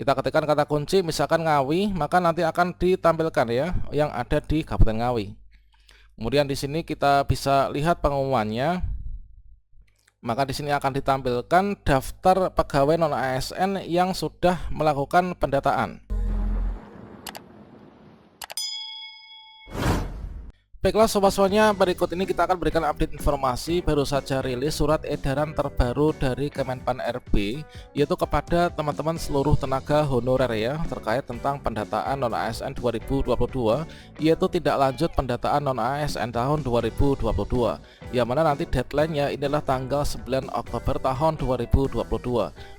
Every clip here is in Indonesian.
Kita ketikkan kata kunci misalkan Ngawi, maka nanti akan ditampilkan ya yang ada di Kabupaten Ngawi. Kemudian di sini kita bisa lihat pengumumannya. Maka di sini akan ditampilkan daftar pegawai non ASN yang sudah melakukan pendataan. Baiklah sobat semuanya, berikut ini kita akan berikan update informasi baru saja rilis surat edaran terbaru dari Kemenpan RB, yaitu kepada teman-teman seluruh tenaga honorer ya, terkait tentang pendataan non ASN 2022, yaitu tidak lanjut pendataan non ASN tahun 2022, yang mana nanti deadline-nya inilah tanggal 9 Oktober tahun 2022.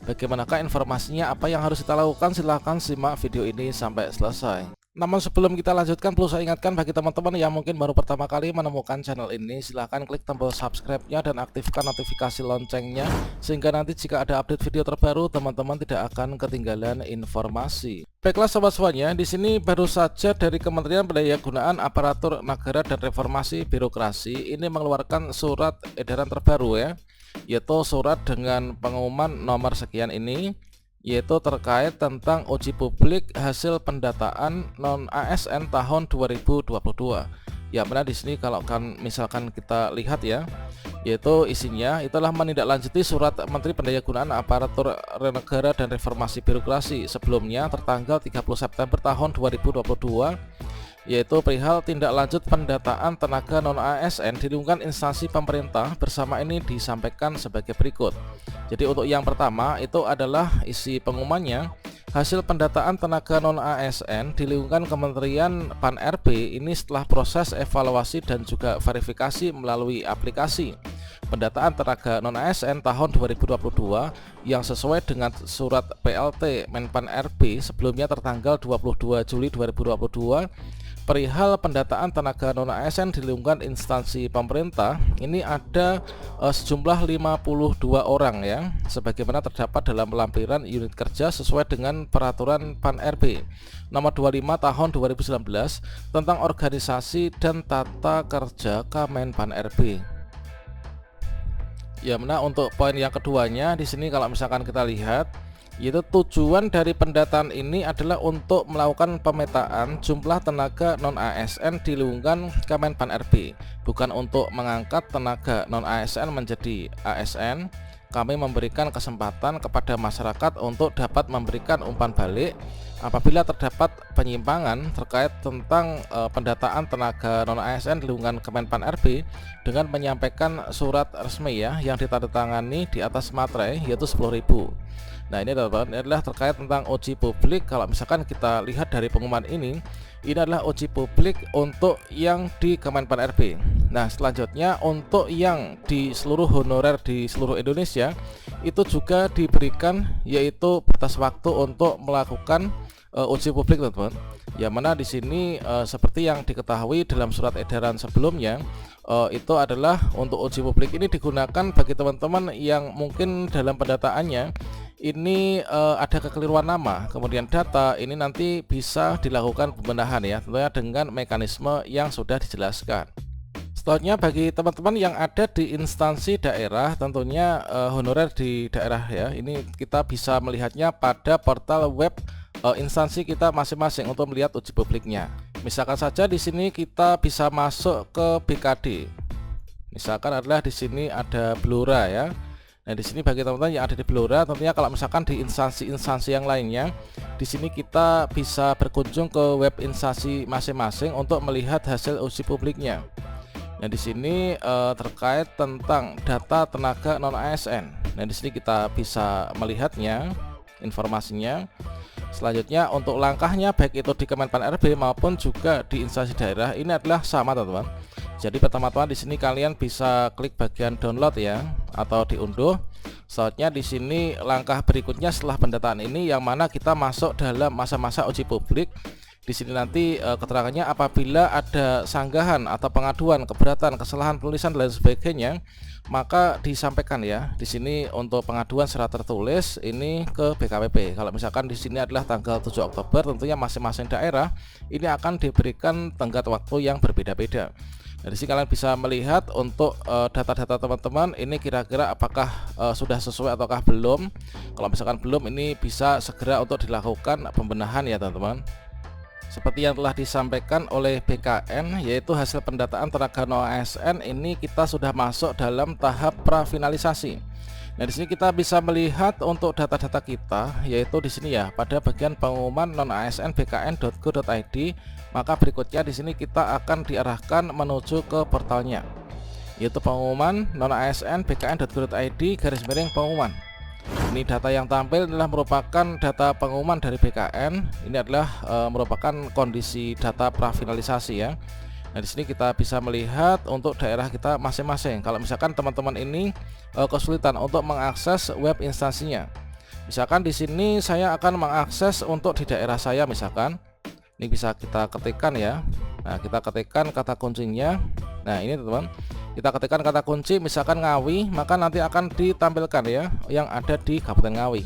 Bagaimanakah informasinya, apa yang harus kita lakukan? Silahkan simak video ini sampai selesai. Namun sebelum kita lanjutkan, perlu saya ingatkan bagi teman-teman yang mungkin baru pertama kali menemukan channel ini, silahkan klik tombol subscribe-nya dan aktifkan notifikasi loncengnya, sehingga nanti jika ada update video terbaru, teman-teman tidak akan ketinggalan informasi. Baiklah sobat semuanya, di sini baru saja dari Kementerian Pendayagunaan Aparatur Negara dan Reformasi Birokrasi ini mengeluarkan surat edaran terbaru ya, yaitu surat dengan pengumuman nomor sekian ini, yaitu terkait tentang uji publik hasil pendataan non ASN tahun 2022. Ya, mana di sini kalau kan misalkan kita lihat ya, yaitu isinya itulah menindaklanjuti surat Menteri Pendayagunaan Aparatur Negara dan Reformasi Birokrasi sebelumnya tertanggal 30 September tahun 2022, yaitu perihal tindak lanjut pendataan tenaga non ASN di lingkungan instansi pemerintah. Bersama ini disampaikan sebagai berikut. Jadi untuk yang pertama itu adalah isi pengumumannya, hasil pendataan tenaga non ASN di lingkungan Kementerian Pan RB ini setelah proses evaluasi dan juga verifikasi melalui aplikasi pendataan tenaga non ASN tahun 2022 yang sesuai dengan surat PLT Menpan RB sebelumnya tertanggal 22 Juli 2022 perihal pendataan tenaga non ASN di lingkungan instansi pemerintah. Ini ada sejumlah 52 orang ya, sebagaimana terdapat dalam lampiran unit kerja sesuai dengan peraturan Pan RB nomor 25 tahun 2019 tentang organisasi dan tata kerja Kemenpan RB. Ya, mana untuk poin yang keduanya di sini kalau misalkan kita lihat, yaitu tujuan dari pendataan ini adalah untuk melakukan pemetaan jumlah tenaga non ASN di lingkungan Kemenpan RB, bukan untuk mengangkat tenaga non ASN menjadi ASN. Kami memberikan kesempatan kepada masyarakat untuk dapat memberikan umpan balik apabila terdapat penyimpangan terkait tentang pendataan tenaga non ASN di lingkungan Kemenpan RB dengan menyampaikan surat resmi ya yang ditandatangani di atas materai, yaitu 10.000. Nah, ini adalah terkait tentang uji publik. Kalau misalkan kita lihat dari pengumuman ini adalah uji publik untuk yang di Kemenpan RB. Nah, selanjutnya untuk yang di seluruh honorer di seluruh Indonesia itu juga diberikan yaitu batas waktu untuk melakukan uji publik, teman-teman. Yang mana di sini seperti yang diketahui dalam surat edaran sebelumnya, itu adalah untuk uji publik ini digunakan bagi teman-teman yang mungkin dalam pendataannya ini ada kekeliruan nama, kemudian data ini nanti bisa dilakukan pembenahan ya, tentunya dengan mekanisme yang sudah dijelaskan. Selanjutnya bagi teman-teman yang ada di instansi daerah, tentunya honorer di daerah ya, ini kita bisa melihatnya pada portal web instansi kita masing-masing untuk melihat uji publiknya. Misalkan saja di sini kita bisa masuk ke BKD. Misalkan adalah di sini ada Blora ya. Nah, di sini bagi teman-teman yang ada di Blora, tentunya kalau misalkan di instansi-instansi yang lainnya, di sini kita bisa berkunjung ke web instansi masing-masing untuk melihat hasil uji publiknya. Nah, di sini terkait tentang data tenaga non ASN. Nah, di sini kita bisa melihatnya, informasinya. Selanjutnya untuk langkahnya baik itu di Kemenpan RB maupun juga di instansi daerah ini adalah sama, teman-teman. Jadi pertama-tama di sini kalian bisa klik bagian download ya atau diunduh. Selanjutnya di sini langkah berikutnya setelah pendataan ini yang mana kita masuk dalam masa-masa uji publik, Di sini nanti keterangannya apabila ada sanggahan atau pengaduan, keberatan, kesalahan penulisan dan lain sebagainya, maka disampaikan ya. Di sini untuk pengaduan secara tertulis ini ke BKPP. Kalau misalkan di sini adalah tanggal 7 Oktober, tentunya masing-masing daerah ini akan diberikan tenggat waktu yang berbeda-beda. Nah, di sini kalian bisa melihat untuk data-data teman-teman ini kira-kira apakah sudah sesuai ataukah belum. Kalau misalkan belum, ini bisa segera untuk dilakukan pembenahan ya teman-teman. Seperti yang telah disampaikan oleh BKN, yaitu hasil pendataan tenaga non ASN ini kita sudah masuk dalam tahap prafinalisasi. Nah, di sini kita bisa melihat untuk data-data kita, yaitu di sini ya pada bagian pengumuman non ASN bkn.go.id. Maka berikutnya di sini kita akan diarahkan menuju ke portalnya, yaitu pengumuman non ASN bkn.go.id /pengumuman. Ini data yang tampil adalah merupakan data pengumuman dari BKN. Ini adalah merupakan kondisi data prafinalisasi ya. Nah, di sini kita bisa melihat untuk daerah kita masing-masing. Kalau misalkan teman-teman ini kesulitan untuk mengakses web instansinya, misalkan di sini saya akan mengakses untuk di daerah saya, misalkan ini bisa kita ketikkan ya. Nah, kita ketikkan kata kuncinya. Nah, ini teman-teman, kita ketikkan kata kunci misalkan Ngawi, maka nanti akan ditampilkan ya yang ada di Kabupaten Ngawi.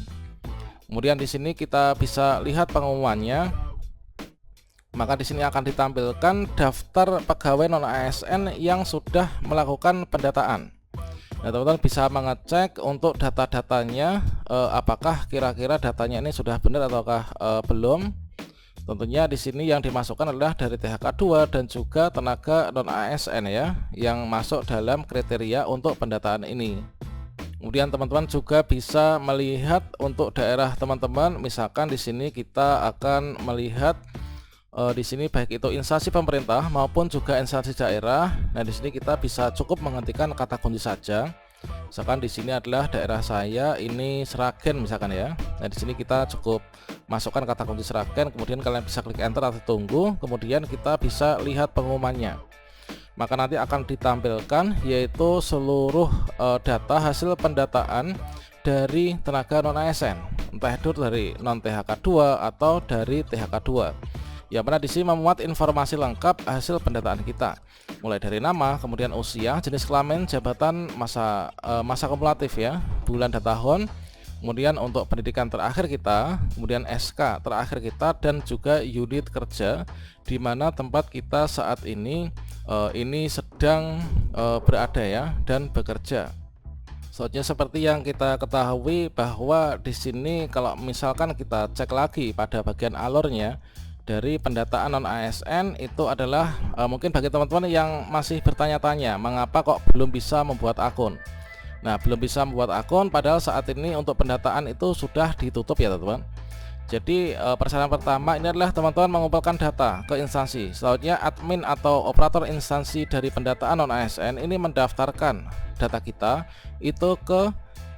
Kemudian di sini kita bisa lihat pengumumannya. Maka di sini akan ditampilkan daftar pegawai non ASN yang sudah melakukan pendataan. Nah, teman-teman bisa mengecek untuk data-datanya, apakah kira-kira datanya ini sudah benar ataukah belum. Tentunya di sini yang dimasukkan adalah dari THK2 dan juga tenaga non ASN ya, yang masuk dalam kriteria untuk pendataan ini. Kemudian teman-teman juga bisa melihat untuk daerah teman-teman, misalkan di sini kita akan melihat di sini baik itu instansi pemerintah maupun juga instansi daerah. Nah, di sini kita bisa cukup menghentikan kata kunci saja. Misalkan di sini adalah daerah saya ini Sragen misalkan ya. Nah, di sini kita cukup masukkan kata kunci Sragen, kemudian kalian bisa klik enter atau tunggu, kemudian kita bisa lihat pengumumannya. Maka nanti akan ditampilkan yaitu seluruh data hasil pendataan dari tenaga non ASN, entah itu dari non THK2 atau dari THK2. Yang mana di sini memuat informasi lengkap hasil pendataan kita, mulai dari nama, kemudian usia, jenis kelamin, jabatan, masa kumulatif ya, bulan dan tahun, kemudian untuk pendidikan terakhir kita, kemudian SK terakhir kita, dan juga unit kerja di mana tempat kita saat ini sedang berada ya dan bekerja. Soalnya seperti yang kita ketahui bahwa di sini kalau misalkan kita cek lagi pada bagian alurnya dari pendataan non ASN itu adalah mungkin bagi teman-teman yang masih bertanya-tanya mengapa kok belum bisa membuat akun. Nah, belum bisa membuat akun padahal saat ini untuk pendataan itu sudah ditutup ya teman-teman. Jadi persyaratan pertama ini adalah teman-teman mengumpulkan data ke instansi. Selanjutnya admin atau operator instansi dari pendataan non ASN ini mendaftarkan data kita itu ke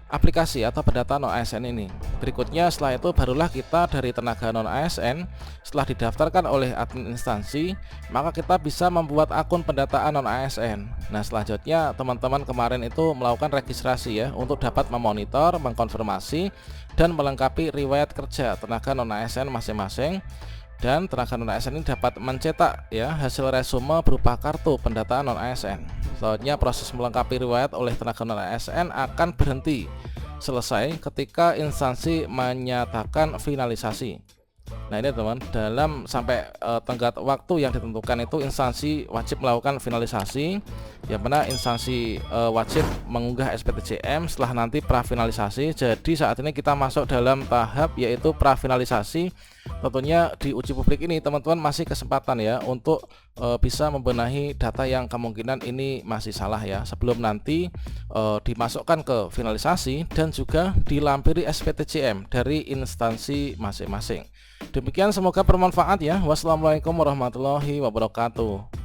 aplikasi atau pendataan non ASN ini. Berikutnya setelah itu barulah kita dari tenaga non ASN setelah didaftarkan oleh admin instansi, maka kita bisa membuat akun pendataan non ASN. Nah, selanjutnya teman-teman kemarin itu melakukan registrasi ya untuk dapat memonitor, mengkonfirmasi dan melengkapi riwayat kerja tenaga non ASN masing-masing. Dan tenaga non ASN ini dapat mencetak ya hasil resume berupa kartu pendataan non ASN. Selanjutnya proses melengkapi riwayat oleh tenaga non ASN akan berhenti selesai ketika instansi menyatakan finalisasi. Nah, ini teman, dalam sampai tenggat waktu yang ditentukan itu instansi wajib melakukan finalisasi, yang mana instansi wajib mengunggah SPTJM setelah nanti prafinalisasi. Jadi saat ini kita masuk dalam tahap yaitu prafinalisasi. Tentunya di uji publik ini teman-teman masih kesempatan ya untuk bisa membenahi data yang kemungkinan ini masih salah ya, sebelum nanti dimasukkan ke finalisasi dan juga dilampiri SPTJM dari instansi masing-masing. Demikian, semoga bermanfaat ya. Wassalamualaikum warahmatullahi wabarakatuh.